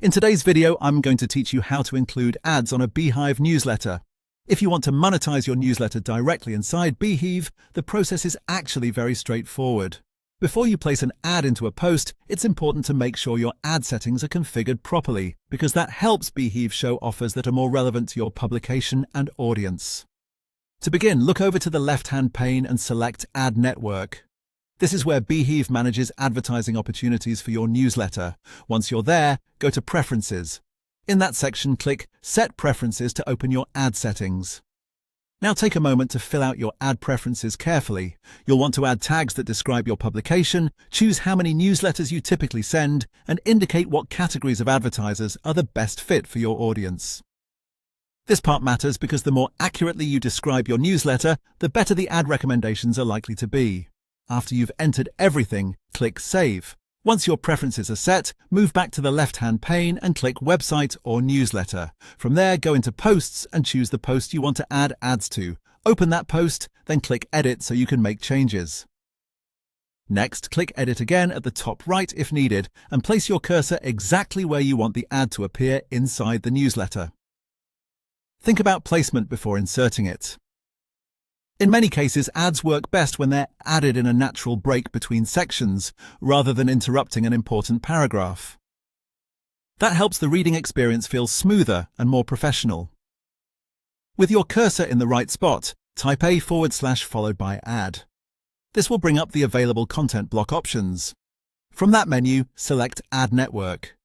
In today's video, I'm going to teach you how to include ads on a beehiiv newsletter. If you want to monetize your newsletter directly inside beehiiv, the process is actually very straightforward. Before you place an ad into a post, it's important to make sure your ad settings are configured properly, because that helps beehiiv show offers that are more relevant to your publication and audience. To begin, look over to the left-hand pane and select Ad Network. This is where beehiiv manages advertising opportunities for your newsletter. Once you're there, go to Preferences. In that section, click Set Preferences to open your ad settings. Now take a moment to fill out your ad preferences carefully. You'll want to add tags that describe your publication, choose how many newsletters you typically send, and indicate what categories of advertisers are the best fit for your audience. This part matters because the more accurately you describe your newsletter, the better the ad recommendations are likely to be. After you've entered everything, click Save. Once your preferences are set, move back to the left-hand pane and click Website or Newsletter. From there, go into Posts and choose the post you want to add ads to. Open that post, then click Edit so you can make changes. Next, click Edit again at the top right if needed, and place your cursor exactly where you want the ad to appear inside the newsletter. Think about placement before inserting it. In many cases, ads work best when they're added in a natural break between sections, rather than interrupting an important paragraph. That helps the reading experience feel smoother and more professional. With your cursor in the right spot, type a / followed by ad. This will bring up the available content block options. From that menu, select Ad Network.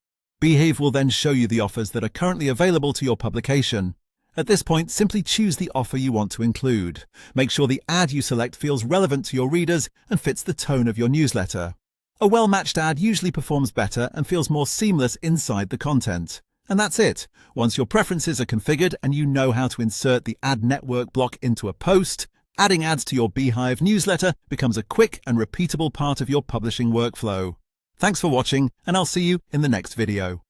beehiiv will then show you the offers that are currently available to your publication. At this point, simply choose the offer you want to include. Make sure the ad you select feels relevant to your readers and fits the tone of your newsletter. A well-matched ad usually performs better and feels more seamless inside the content. And that's it. Once your preferences are configured and you know how to insert the Ad Network block into a post, adding ads to your beehiiv newsletter becomes a quick and repeatable part of your publishing workflow. Thanks for watching, and I'll see you in the next video.